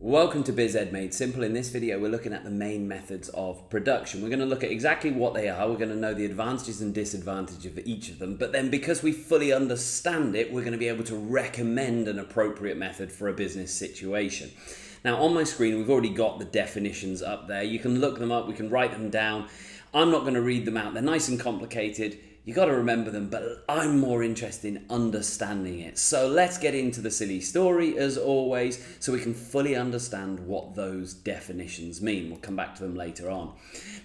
Welcome to Biz Ed Made Simple. In this video, we're looking at the main methods of production. We're going to look at exactly what they are. We're going to know the advantages and disadvantages of each of them. But then because we fully understand it, we're going to be able to recommend an appropriate method for a business situation. Now, on my screen, we've already got the definitions up there. You can look them up. We can write them down. I'm not going to read them out. They're nice and complicated. You got to remember them, but I'm more interested in understanding it. So let's get into the silly story as always, so we can fully understand what those definitions mean. We'll come back to them later on.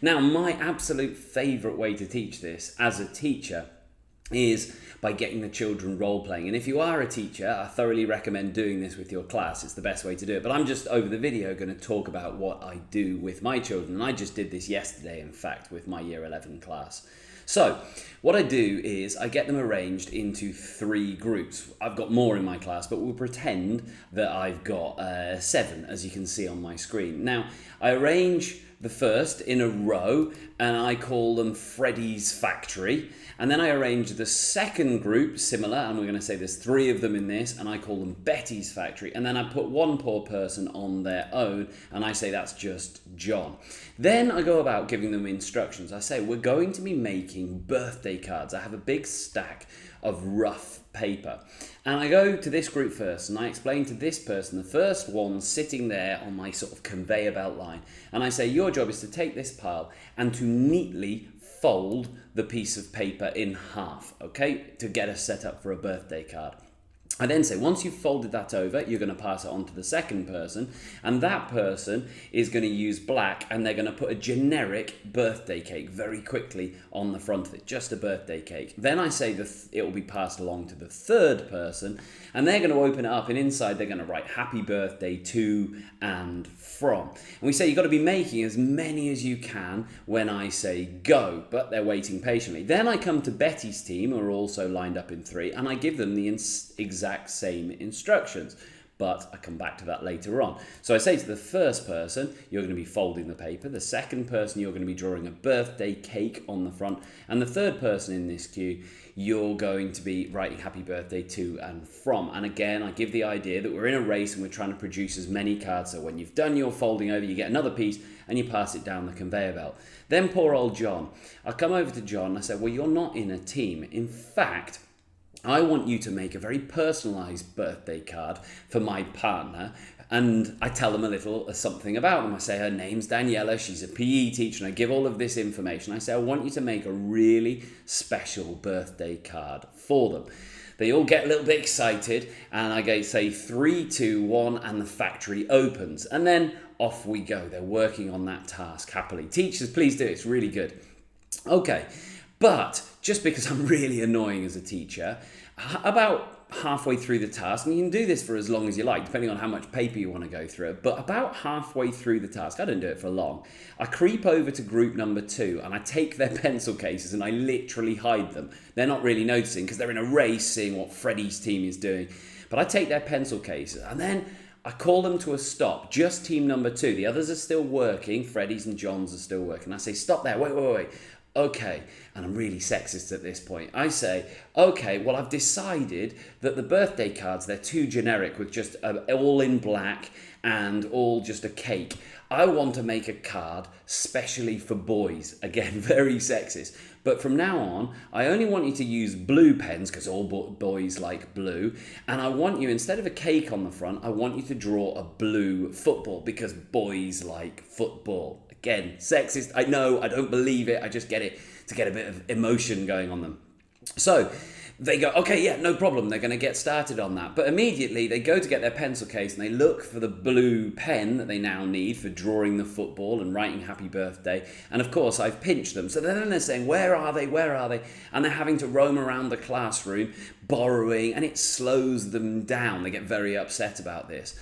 Now, my absolute favorite way to teach this as a teacher is by getting the children role playing. And if you are a teacher, I thoroughly recommend doing this with your class. It's the best way to do it. But I'm just over the video going to talk about what I do with my children. And I just did this yesterday, in fact, with my year 11 class. So what I do is I get them arranged into 3 groups. I've got more in my class, but we'll pretend that I've got 7, as you can see on my screen. Now, I arrange the first in a row, and I call them Freddy's Factory. And then I arrange the second group, similar, and we're going to say there's 3 of them in this, and I call them Betty's Factory. And then I put one poor person on their own, and I say that's just John. Then I go about giving them instructions. I say, we're going to be making birthday cards. I have a big stack of rough paper. And I go to this group first, and I explain to this person, the first one sitting there on my sort of conveyor belt line, and I say, your job is to take this pile and to neatly fold the piece of paper in half, okay, to get us set up for a birthday card. I then say, once you've folded that over, you're going to pass it on to the second person, and that person is going to use black, and they're going to put a generic birthday cake very quickly on the front of it, just a birthday cake. Then I say it will be passed along to the third person, and they're going to open it up, and inside they're going to write happy birthday to and from. And we say you've got to be making as many as you can when I say go, but they're waiting patiently. Then I come to Betty's team, who are also lined up in 3, and I give them the exact same instructions, but I come back to that later on. So I say to the first person, you're going to be folding the paper. The second person, you're going to be drawing a birthday cake on the front. And the third person in this queue, you're going to be writing happy birthday to and from. And again, I give the idea that we're in a race and we're trying to produce as many cards. So when you've done your folding over, you get another piece and you pass it down the conveyor belt. Then poor old John. I come over to John and I say, well, you're not in a team. In fact, I want you to make a very personalised birthday card for my partner, and I tell them a little something about them. I say her name's Daniela, she's a PE teacher, and I give all of this information. I say I want you to make a really special birthday card for them. They all get a little bit excited, and I say 3, 2, 1, and the factory opens. And then off we go. They're working on that task happily. Teachers, please do it. It's really good. Okay. But just because I'm really annoying as a teacher, about halfway through the task, and you can do this for as long as you like, depending on how much paper you want to go through, but about halfway through the task, I don't do it for long, I creep over to group number 2 and I take their pencil cases and I literally hide them. They're not really noticing because they're in a race seeing what Freddie's team is doing. But I take their pencil cases and then I call them to a stop, just team number 2. The others are still working, Freddie's and John's are still working. I say, stop there, wait. Okay, and I'm really sexist at this point. I say, okay, well, I've decided that the birthday cards, they're too generic with just all in black and all just a cake. I want to make a card specially for boys. Again, very sexist. But from now on, I only want you to use blue pens because all boys like blue. And I want you, instead of a cake on the front, I want you to draw a blue football because boys like football. Again, sexist, I know, I don't believe it, I just get it to get a bit of emotion going on them. So they go, okay, yeah, no problem, they're going to get started on that. But immediately they go to get their pencil case and they look for the blue pen that they now need for drawing the football and writing happy birthday. And of course, I've pinched them. So then they're saying, where are they? And they're having to roam around the classroom, borrowing, and it slows them down. They get very upset about this.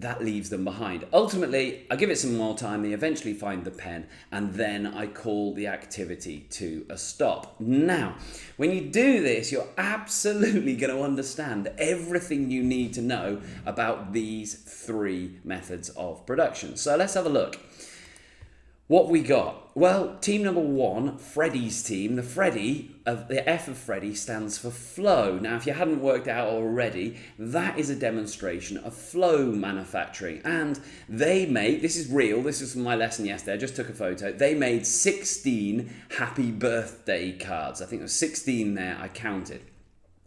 That leaves them behind. Ultimately, I give it some more time, they eventually find the pen, and then I call the activity to a stop. Now, when you do this, you're absolutely going to understand everything you need to know about these 3 methods of production. So let's have a look. What we got? Well, team number one, Freddie's team. The F of Freddie stands for flow. Now, if you hadn't worked out already, that is a demonstration of flow manufacturing. And they made, this is real, this is from my lesson yesterday, I just took a photo. They made 16 happy birthday cards. I think there was 16 there, I counted.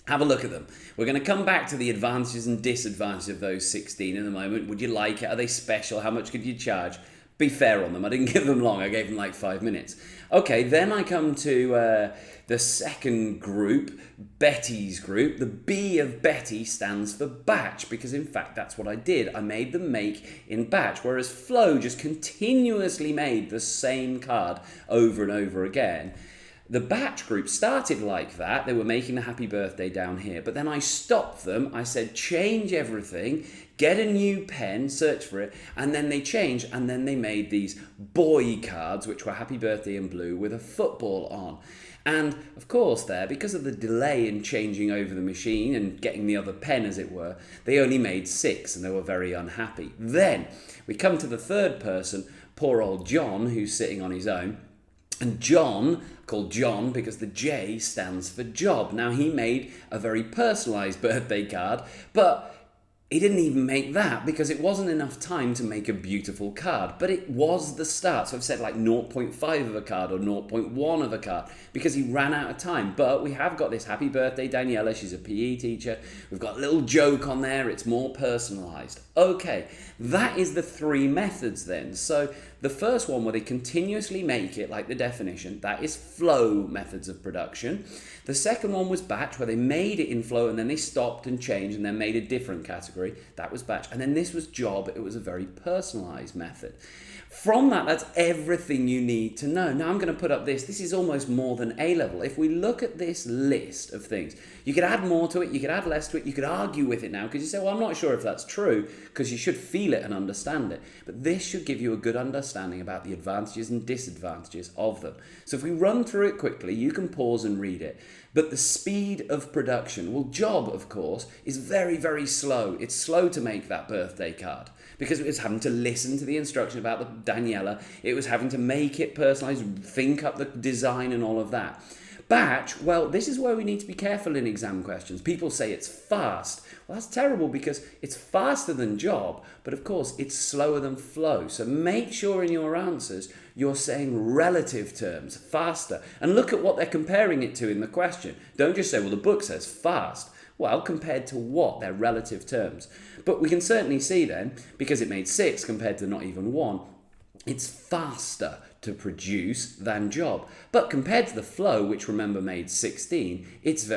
Have a look at them. We're going to come back to the advantages and disadvantages of those 16 in a moment. Would you like it? Are they special? How much could you charge? Be fair on them. I didn't give them long. I gave them like 5 minutes. Okay, then I come to the second group, Betty's group. The B of Betty stands for batch, because in fact that's what I did. I made them make in batch, whereas Flo just continuously made the same card over and over again. The batch group started like that. They were making the happy birthday down here, but then I stopped them. I said, change everything, get a new pen, search for it, and then they changed, and then they made these boy cards, which were happy birthday in blue with a football on. And of course there, because of the delay in changing over the machine and getting the other pen, as it were, they only made 6, and they were very unhappy. Then we come to the third person, poor old John, who's sitting on his own. And John, called John because the J stands for job. Now, he made a very personalised birthday card, but he didn't even make that because it wasn't enough time to make a beautiful card. But it was the start. So I've said like 0.5 of a card or 0.1 of a card because he ran out of time. But we have got this happy birthday, Daniela. She's a PE teacher. We've got a little joke on there. It's more personalised. Okay, that is the 3 methods then. So the first one where they continuously make it, like the definition, that is flow methods of production. The second one was batch, where they made it in flow and then they stopped and changed and then made a different category. That was batch. And then this was job. It was a very personalized method. From that, that's everything you need to know. Now I'm going to put up this. This is almost more than A-level. If we look at this list of things, you could add more to it, you could add less to it, you could argue with it now because you say, well, I'm not sure if that's true, because you should feel it and understand it. But this should give you a good understanding about the advantages and disadvantages of them. So if we run through it quickly, you can pause and read it. But the speed of production, well, job, of course, is very, very slow. It's slow to make that birthday card because it was having to listen to the instruction about the Daniela. It was having to make it personalized, think up the design and all of that. Batch, well, this is where we need to be careful in exam questions. People say it's fast. Well, that's terrible because it's faster than job, but of course it's slower than flow. So make sure in your answers you're saying relative terms, faster. And look at what they're comparing it to in the question. Don't just say, well, the book says fast. Well, compared to what? They're relative terms. But we can certainly see then, because it made 6 compared to not even 1, it's faster to produce than job. But compared to the flow, which remember made 16, it's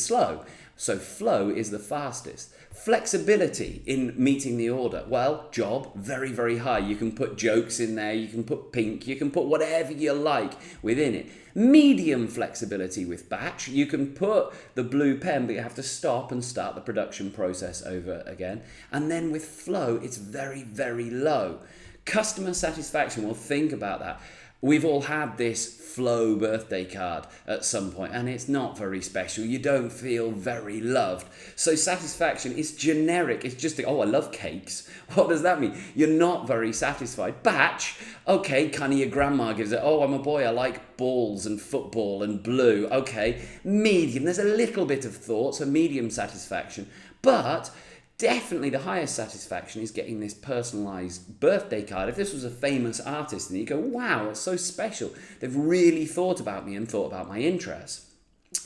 slow. So flow is the fastest. Flexibility in meeting the order. Well, job, very, very high. You can put jokes in there, you can put pink, you can put whatever you like within it. Medium flexibility with batch. You can put the blue pen, but you have to stop and start the production process over again. And then with flow, it's very, very low. Customer satisfaction, well, think about that. We've all had this flow birthday card at some point, and it's not very special. You don't feel very loved. So satisfaction is generic. It's just, oh, I love cakes. What does that mean? You're not very satisfied. Batch, okay, kind of your grandma gives it, oh, I'm a boy, I like balls and football and blue. Okay, medium, there's a little bit of thought, so medium satisfaction. But definitely the highest satisfaction is getting this personalised birthday card. If this was a famous artist and you go, wow, it's so special. They've really thought about me and thought about my interests.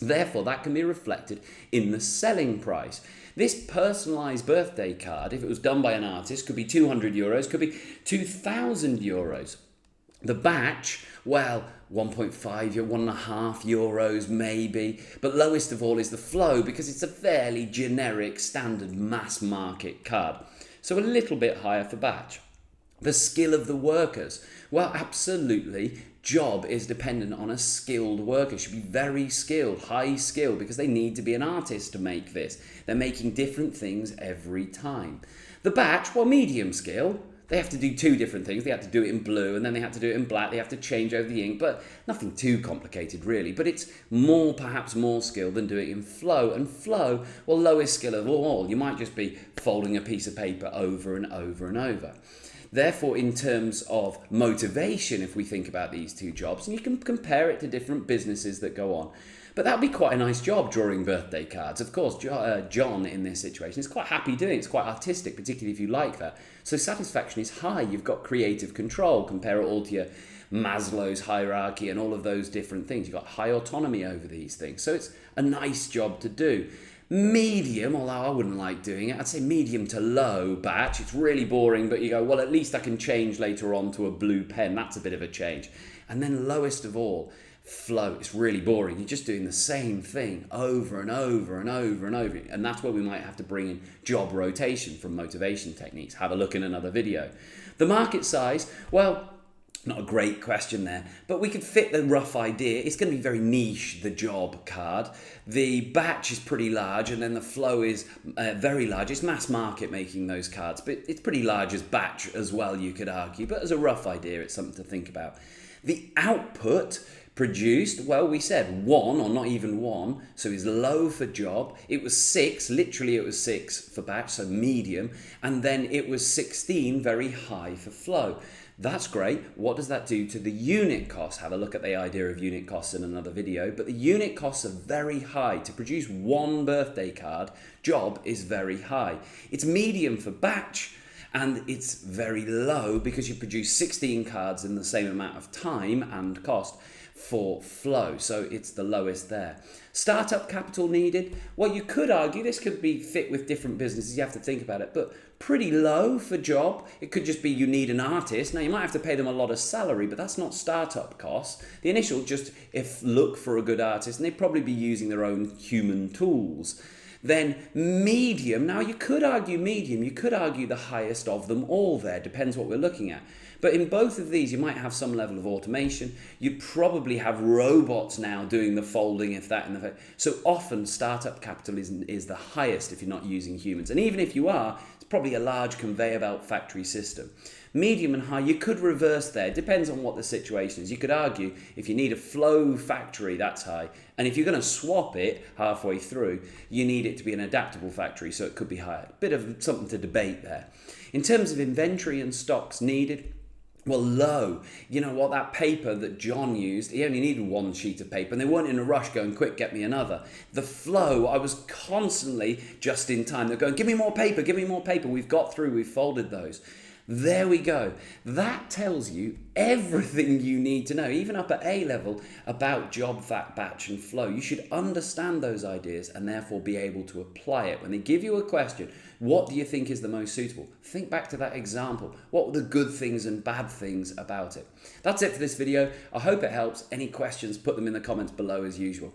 Therefore, that can be reflected in the selling price. This personalised birthday card, if it was done by an artist, could be 200 euros, could be 2,000 euros. The batch, well, 1.5, 1.5 euros maybe. But lowest of all is the flow because it's a fairly generic standard mass market card. So a little bit higher for batch. The skill of the workers. Well, absolutely. Job is dependent on a skilled worker. Should be very skilled, high skill, because they need to be an artist to make this. They're making different things every time. The batch, well, medium skill. They have to do 2 different things. They have to do it in blue and then they have to do it in black. They have to change over the ink, but nothing too complicated really. But it's perhaps more skill than doing it in flow. And flow, well, lowest skill of all. You might just be folding a piece of paper over and over and over. Therefore, in terms of motivation, if we think about these two jobs, and you can compare it to different businesses that go on, but that would be quite a nice job, drawing birthday cards. Of course, John in this situation is quite happy doing it. It's quite artistic, particularly if you like that. So satisfaction is high. You've got creative control. Compare it all to your Maslow's hierarchy and all of those different things. You've got high autonomy over these things. So it's a nice job to do. Medium, although I wouldn't like doing it, I'd say medium to low batch. It's really boring, but you go, well, at least I can change later on to a blue pen. That's a bit of a change. And then lowest of all, flow. It's really boring. You're just doing the same thing over and over and over and over. And that's where we might have to bring in job rotation from motivation techniques. Have a look in another video. The market size, well, not a great question there, but we could fit the rough idea. It's going to be very niche, the job card. The batch is pretty large, and then the flow is very large. It's mass market making those cards, but it's pretty large as batch as well, you could argue. But as a rough idea, it's something to think about. The output produced, well, we said 1 or not even 1, so it's low for job. It was 6, literally it was 6 for batch, so medium, and then it was 16, very high for flow. That's great. What does that do to the unit cost? Have a look at the idea of unit costs in another video, but the unit costs are very high. To produce 1 birthday card, job is very high. It's medium for batch, and it's very low because you produce 16 cards in the same amount of time and cost for flow, so it's the lowest there. Startup capital needed, well, you could argue this could be fit with different businesses, you have to think about it, but pretty low for job. It could just be you need an artist. Now you might have to pay them a lot of salary, but that's not startup costs. The initial just look for a good artist, and they'd probably be using their own human tools. Then medium, now you could argue medium, you could argue the highest of them all there, depends what we're looking at. But in both of these, you might have some level of automation. You'd probably have robots now doing the folding, if that, and the so often startup capital is the highest if you're not using humans. And even if you are, it's probably a large conveyor belt factory system. Medium and high, you could reverse there. It depends on what the situation is. You could argue if you need a flow factory, that's high. And if you're going to swap it halfway through, you need it to be an adaptable factory, so it could be higher. Bit of something to debate there. In terms of inventory and stocks needed, well, low. You know what, that paper that John used, he only needed 1 sheet of paper, and they weren't in a rush going, quick, get me another. The flow, I was constantly just in time. They're going, give me more paper, give me more paper. We've got through, we've folded those. There we go. That tells you everything you need to know, even up at A level, about job, fact, batch, and flow. You should understand those ideas and therefore be able to apply it. When they give you a question, what do you think is the most suitable? Think back to that example. What were the good things and bad things about it? That's it for this video. I hope it helps. Any questions, put them in the comments below as usual.